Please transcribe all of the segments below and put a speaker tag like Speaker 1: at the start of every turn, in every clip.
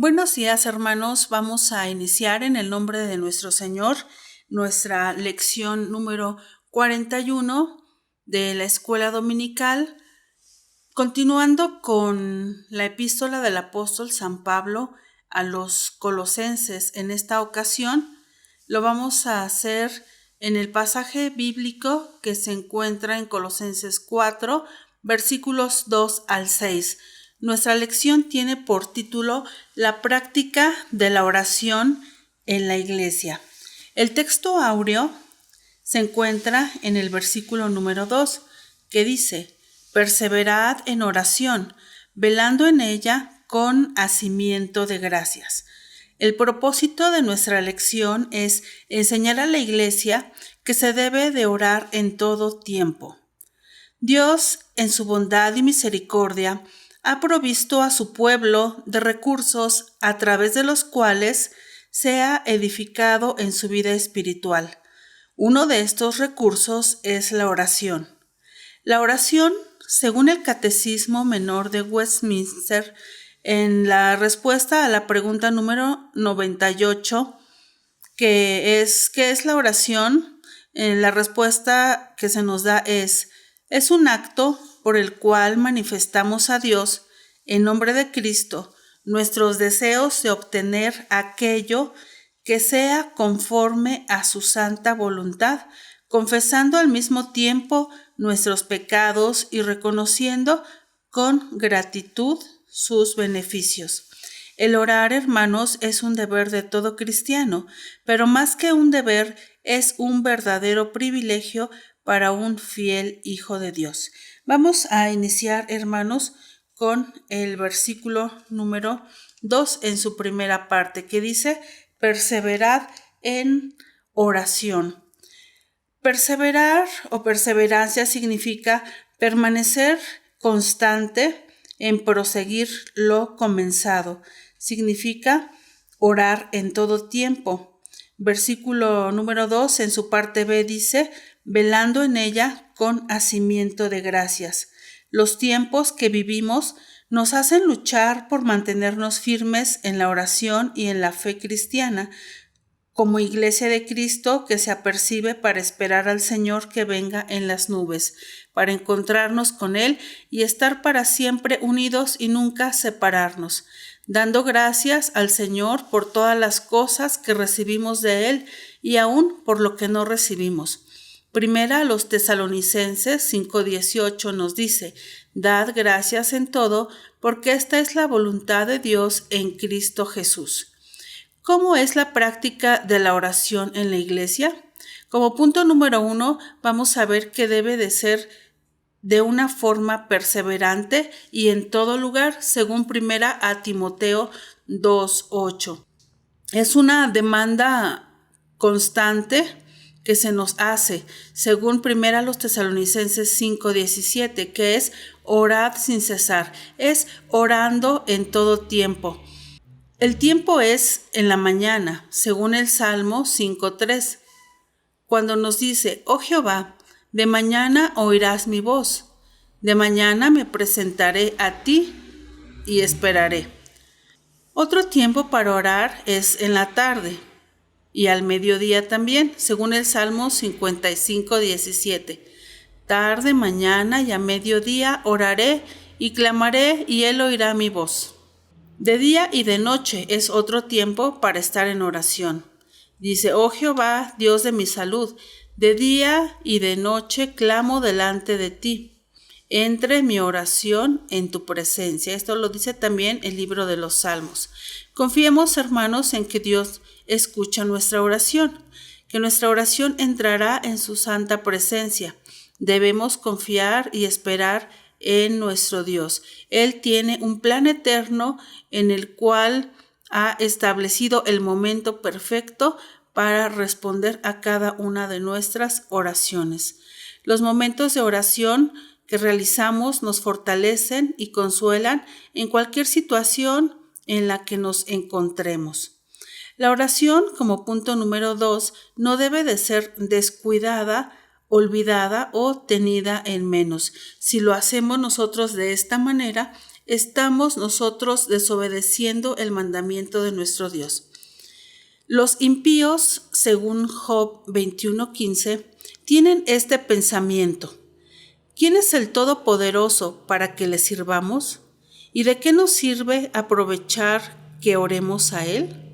Speaker 1: Buenos días, hermanos. Vamos a iniciar en el nombre de nuestro Señor nuestra lección número 41 de la escuela dominical, continuando con la epístola del apóstol San Pablo a los colosenses. En esta ocasión lo vamos a hacer en el pasaje bíblico que se encuentra en Colosenses 4, versículos 2 al 6. Nuestra lección tiene por título La práctica de la oración en la iglesia. El texto áureo se encuentra en el versículo número 2, que dice: Perseverad en oración, velando en ella con hacimiento de gracias. El propósito de nuestra lección es enseñar a la iglesia que se debe de orar en todo tiempo. Dios, en su bondad y misericordia, ha provisto a su pueblo de recursos a través de los cuales se ha edificado en su vida espiritual. Uno de estos recursos es la oración. La oración, según el Catecismo Menor de Westminster, en la respuesta a la pregunta número 98, ¿qué es la oración? La respuesta que se nos da es un acto por el cual manifestamos a Dios, en nombre de Cristo, nuestros deseos de obtener aquello que sea conforme a su santa voluntad, confesando al mismo tiempo nuestros pecados y reconociendo con gratitud sus beneficios. El orar, hermanos, es un deber de todo cristiano, pero más que un deber, es un verdadero privilegio para un fiel hijo de Dios. Vamos a iniciar, hermanos, con el versículo número 2 en su primera parte, que dice: perseverad en oración. Perseverar o perseverancia significa permanecer constante en proseguir lo comenzado. Significa orar en todo tiempo. Versículo número 2 en su parte B dice: velando en ella con hacimiento de gracias. Los tiempos que vivimos nos hacen luchar por mantenernos firmes en la oración y en la fe cristiana, como iglesia de Cristo que se apercibe para esperar al Señor que venga en las nubes, para encontrarnos con Él y estar para siempre unidos y nunca separarnos, dando gracias al Señor por todas las cosas que recibimos de Él y aún por lo que no recibimos. Primera a los Tesalonicenses 5:18 nos dice: dad gracias en todo, porque esta es la voluntad de Dios en Cristo Jesús. ¿Cómo es la práctica de la oración en la iglesia? Como punto número 1, vamos a ver que debe de ser de una forma perseverante y en todo lugar, según primera a Timoteo 2:8. Es una demanda constante que se nos hace, según primera a los Tesalonicenses 5:17, que es orad sin cesar, es orando en todo tiempo. El tiempo es en la mañana, según el Salmo 5:3, cuando nos dice: oh Jehová, de mañana oirás mi voz, de mañana me presentaré a ti y esperaré. Otro tiempo para orar es en la tarde y al mediodía también, según el Salmo 55:17. Tarde, mañana y a mediodía oraré y clamaré y él oirá mi voz. De día y de noche es otro tiempo para estar en oración. Dice: oh Jehová, Dios de mi salud, de día y de noche clamo delante de ti. Entre mi oración en tu presencia. Esto lo dice también el libro de los Salmos. Confiemos, hermanos, en que Dios escucha nuestra oración, que nuestra oración entrará en su santa presencia. Debemos confiar y esperar en nuestro Dios. Él tiene un plan eterno en el cual ha establecido el momento perfecto para responder a cada una de nuestras oraciones. Los momentos de oración que realizamos nos fortalecen y consuelan en cualquier situación en la que nos encontremos. La oración, como punto número 2, no debe de ser descuidada, olvidada o tenida en menos. Si lo hacemos nosotros de esta manera, estamos nosotros desobedeciendo el mandamiento de nuestro Dios. Los impíos, según Job 21:15, tienen este pensamiento: ¿quién es el Todopoderoso para que le sirvamos? ¿Y de qué nos sirve aprovechar que oremos a Él?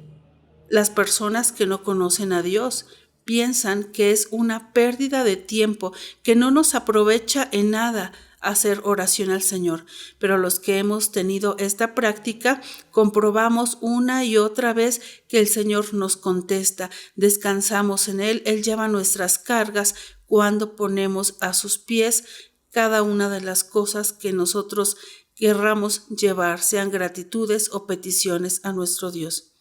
Speaker 1: Las personas que no conocen a Dios piensan que es una pérdida de tiempo, que no nos aprovecha en nada hacer oración al Señor. Pero los que hemos tenido esta práctica, comprobamos una y otra vez que el Señor nos contesta, descansamos en Él, Él lleva nuestras cargas cuando ponemos a sus pies cada una de las cosas que nosotros querramos llevar, sean gratitudes o peticiones a nuestro Dios.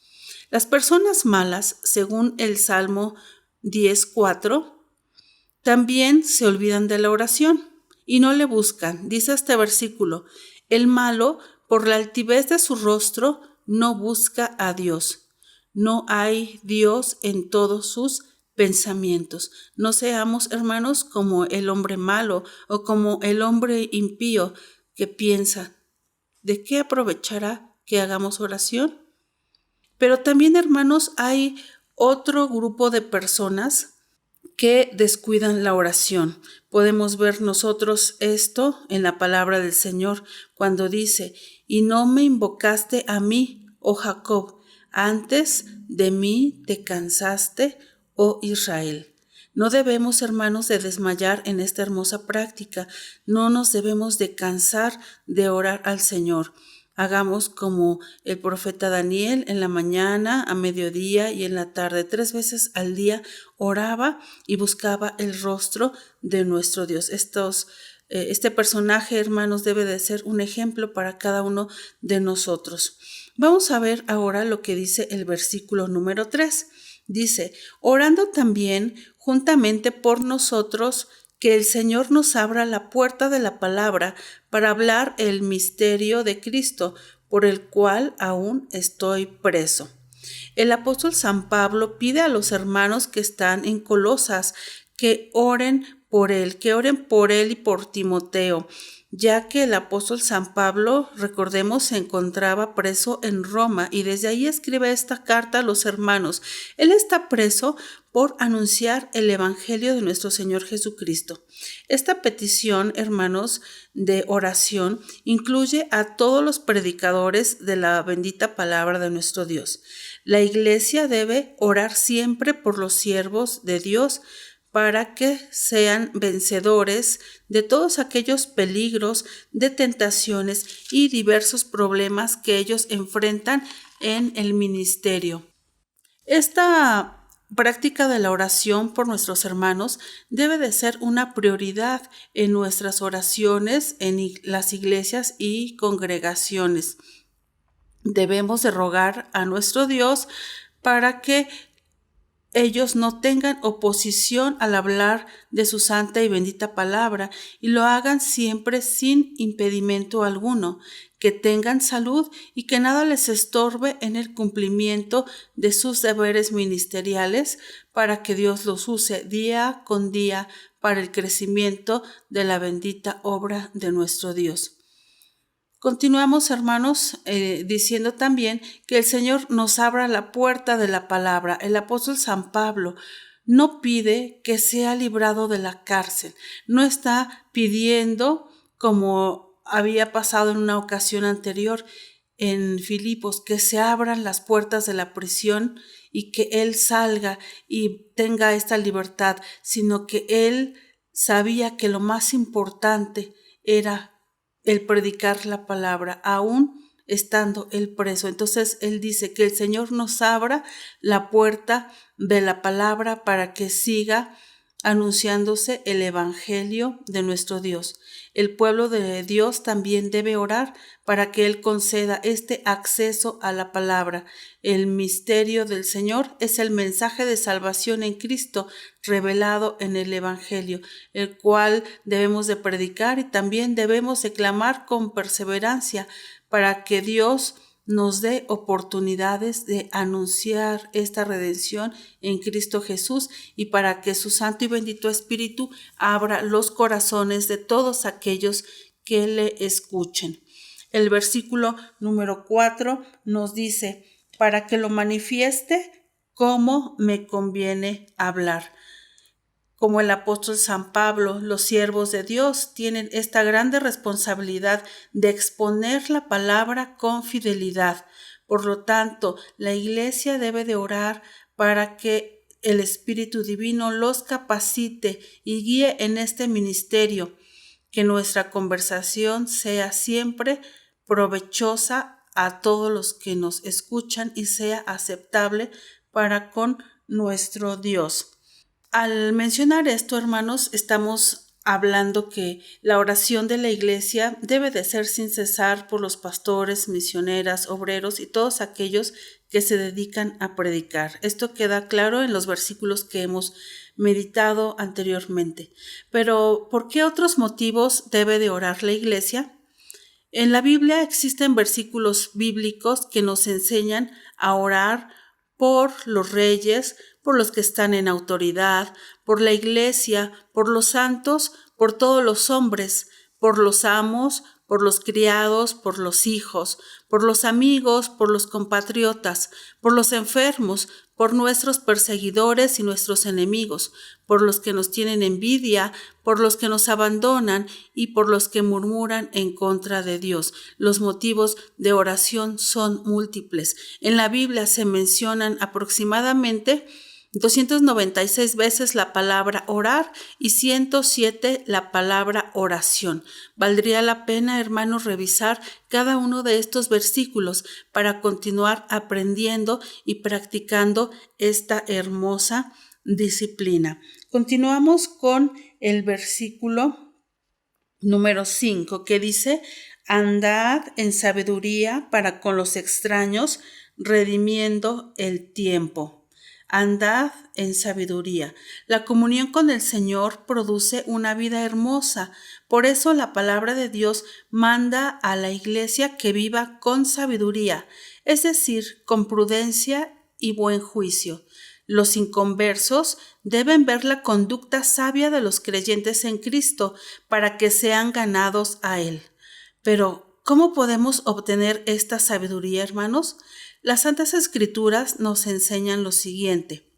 Speaker 1: Las personas malas, según el Salmo 10:4, también se olvidan de la oración y no le buscan. Dice este versículo: el malo, por la altivez de su rostro, no busca a Dios. No hay Dios en todos sus pensamientos. No seamos, hermanos, como el hombre malo o como el hombre impío que piensa: ¿de qué aprovechará que hagamos oración? Pero también, hermanos, hay otro grupo de personas que descuidan la oración. Podemos ver nosotros esto en la palabra del Señor cuando dice: y no me invocaste a mí, oh Jacob, antes de mí te cansaste, oh Israel. No debemos, hermanos, de desmayar en esta hermosa práctica. No nos debemos de cansar de orar al Señor. Hagamos como el profeta Daniel: en la mañana, a mediodía y en la tarde, 3 veces al día oraba y buscaba el rostro de nuestro Dios. Este personaje, hermanos, debe de ser un ejemplo para cada uno de nosotros. Vamos a ver ahora lo que dice el versículo número 3. Dice: orando también juntamente por nosotros, que el Señor nos abra la puerta de la palabra para hablar el misterio de Cristo, por el cual aún estoy preso. El apóstol San Pablo pide a los hermanos que están en Colosas que oren por él y por Timoteo, ya que el apóstol San Pablo, recordemos, se encontraba preso en Roma y desde ahí escribe esta carta a los hermanos. Él está preso por anunciar el Evangelio de nuestro Señor Jesucristo. Esta petición, hermanos, de oración incluye a todos los predicadores de la bendita palabra de nuestro Dios. La iglesia debe orar siempre por los siervos de Dios para que sean vencedores de todos aquellos peligros, de tentaciones y diversos problemas que ellos enfrentan en el ministerio. Esta práctica de la oración por nuestros hermanos debe de ser una prioridad en nuestras oraciones en las iglesias y congregaciones. Debemos de rogar a nuestro Dios para que ellos no tengan oposición al hablar de su santa y bendita palabra y lo hagan siempre sin impedimento alguno, que tengan salud y que nada les estorbe en el cumplimiento de sus deberes ministeriales, para que Dios los use día con día para el crecimiento de la bendita obra de nuestro Dios. Continuamos, hermanos, diciendo también que el Señor nos abra la puerta de la palabra. El apóstol San Pablo no pide que sea librado de la cárcel. No está pidiendo, como había pasado en una ocasión anterior en Filipos, que se abran las puertas de la prisión y que él salga y tenga esta libertad, sino que él sabía que lo más importante era el predicar la palabra, aún estando él preso. Entonces él dice que el Señor nos abra la puerta de la palabra para que siga anunciándose el Evangelio de nuestro Dios. El pueblo de Dios también debe orar para que Él conceda este acceso a la palabra. El misterio del Señor es el mensaje de salvación en Cristo revelado en el Evangelio, el cual debemos de predicar y también debemos de clamar con perseverancia para que Dios nos dé oportunidades de anunciar esta redención en Cristo Jesús y para que su Santo y bendito Espíritu abra los corazones de todos aquellos que le escuchen. El versículo número 4 nos dice, para que lo manifieste como me conviene hablar. Como el apóstol San Pablo, los siervos de Dios tienen esta grande responsabilidad de exponer la palabra con fidelidad. Por lo tanto, la Iglesia debe de orar para que el Espíritu Divino los capacite y guíe en este ministerio, que nuestra conversación sea siempre provechosa a todos los que nos escuchan y sea aceptable para con nuestro Dios. Al mencionar esto, hermanos, estamos hablando que la oración de la Iglesia debe de ser sin cesar por los pastores, misioneras, obreros y todos aquellos que se dedican a predicar. Esto queda claro en los versículos que hemos meditado anteriormente. Pero, ¿por qué otros motivos debe de orar la Iglesia? En la Biblia existen versículos bíblicos que nos enseñan a orar por los reyes, por los que están en autoridad, por la Iglesia, por los santos, por todos los hombres, por los amos, por los criados, por los hijos, por los amigos, por los compatriotas, por los enfermos, por nuestros perseguidores y nuestros enemigos, por los que nos tienen envidia, por los que nos abandonan y por los que murmuran en contra de Dios. Los motivos de oración son múltiples. En la Biblia se mencionan aproximadamente 296 veces la palabra orar y 107 la palabra oración. Valdría la pena, hermanos, revisar cada uno de estos versículos para continuar aprendiendo y practicando esta hermosa disciplina. Continuamos con el versículo número 5 que dice: andad en sabiduría para con los extraños, redimiendo el tiempo. Andad en sabiduría. La comunión con el Señor produce una vida hermosa. Por eso la palabra de Dios manda a la Iglesia que viva con sabiduría, es decir, con prudencia y buen juicio. Los inconversos deben ver la conducta sabia de los creyentes en Cristo para que sean ganados a Él. Pero, ¿cómo podemos obtener esta sabiduría, hermanos? Las Santas Escrituras nos enseñan lo siguiente.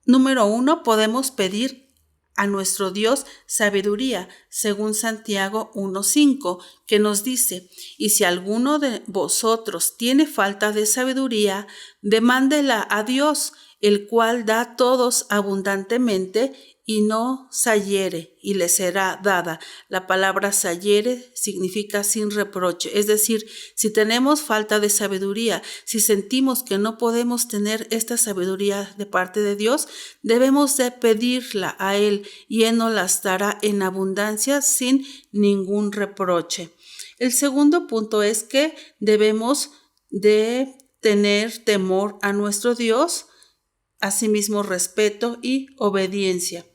Speaker 1: Número 1, podemos pedir a nuestro Dios sabiduría, según Santiago 1:5, que nos dice: y si alguno de vosotros tiene falta de sabiduría, demándela a Dios, el cual da a todos abundantemente y no sayere, y le será dada. La palabra sayere significa sin reproche, es decir, si tenemos falta de sabiduría, si sentimos que no podemos tener esta sabiduría de parte de Dios, debemos de pedirla a Él y Él nos las dará en abundancia sin ningún reproche. El segundo punto es que debemos de tener temor a nuestro Dios, asimismo respeto y obediencia.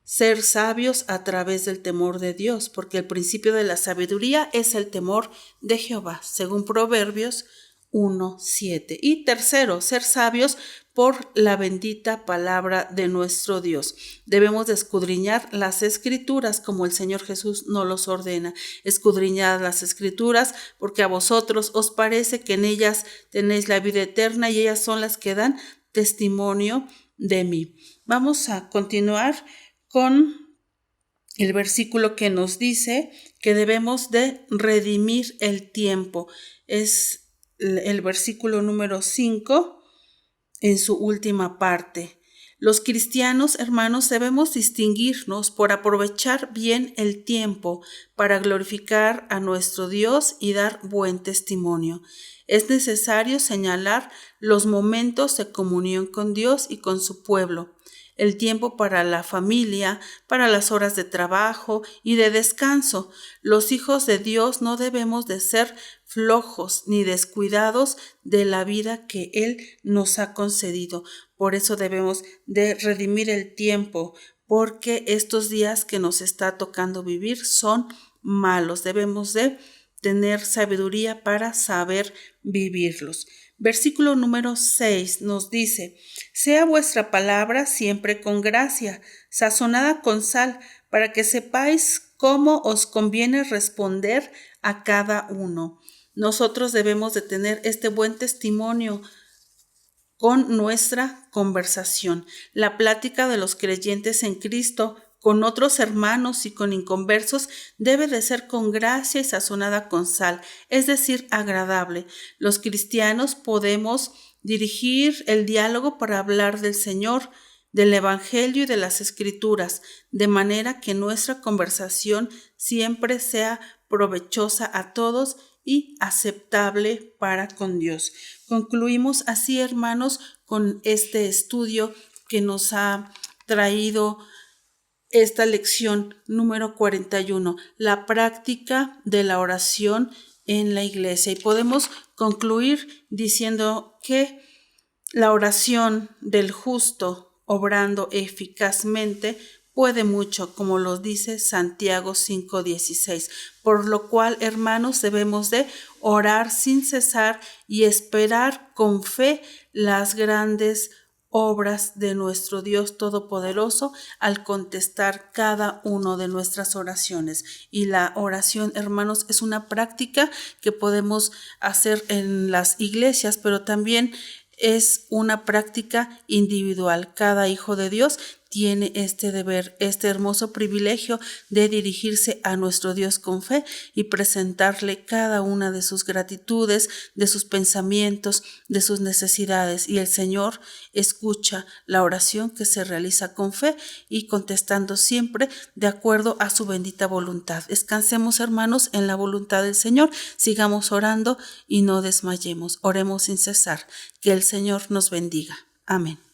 Speaker 1: Ser sabios a través del temor de Dios, porque el principio de la sabiduría es el temor de Jehová, según Proverbios 1:7. Y tercero, ser sabios por la bendita palabra de nuestro Dios. Debemos de escudriñar las Escrituras como el Señor Jesús nos los ordena. Escudriñad las Escrituras porque a vosotros os parece que en ellas tenéis la vida eterna y ellas son las que dan testimonio de mí. Vamos a continuar con el versículo que nos dice que debemos de redimir el tiempo. Es el versículo número 5 en su última parte. Los cristianos, hermanos, debemos distinguirnos por aprovechar bien el tiempo para glorificar a nuestro Dios y dar buen testimonio. Es necesario señalar los momentos de comunión con Dios y con su pueblo, el tiempo para la familia, para las horas de trabajo y de descanso. Los hijos de Dios no debemos de ser flojos ni descuidados de la vida que Él nos ha concedido. Por eso debemos de redimir el tiempo, porque estos días que nos está tocando vivir son malos. Debemos de tener sabiduría para saber vivirlos. Versículo número 6 nos dice: sea vuestra palabra siempre con gracia, sazonada con sal, para que sepáis cómo os conviene responder a cada uno. Nosotros debemos de tener este buen testimonio con nuestra conversación. La plática de los creyentes en Cristo con otros hermanos y con inconversos debe de ser con gracia y sazonada con sal, es decir, agradable. Los cristianos podemos dirigir el diálogo para hablar del Señor, del Evangelio y de las Escrituras, de manera que nuestra conversación siempre sea provechosa a todos y aceptable para con Dios. Concluimos así, hermanos, con este estudio que nos ha traído esta lección número 41, la práctica de la oración en la iglesia. Y podemos concluir diciendo que la oración del justo, obrando eficazmente, puede mucho, como lo dice Santiago 5:16, por lo cual, hermanos, debemos de orar sin cesar y esperar con fe las grandes obras de nuestro Dios Todopoderoso al contestar cada una de nuestras oraciones. Y la oración, hermanos, es una práctica que podemos hacer en las iglesias, pero también es una práctica individual. Cada hijo de Dios tiene este deber, este hermoso privilegio de dirigirse a nuestro Dios con fe y presentarle cada una de sus gratitudes, de sus pensamientos, de sus necesidades. Y el Señor escucha la oración que se realiza con fe y contestando siempre de acuerdo a su bendita voluntad. Descansemos, hermanos, en la voluntad del Señor, sigamos orando y no desmayemos. Oremos sin cesar. Que el Señor nos bendiga. Amén.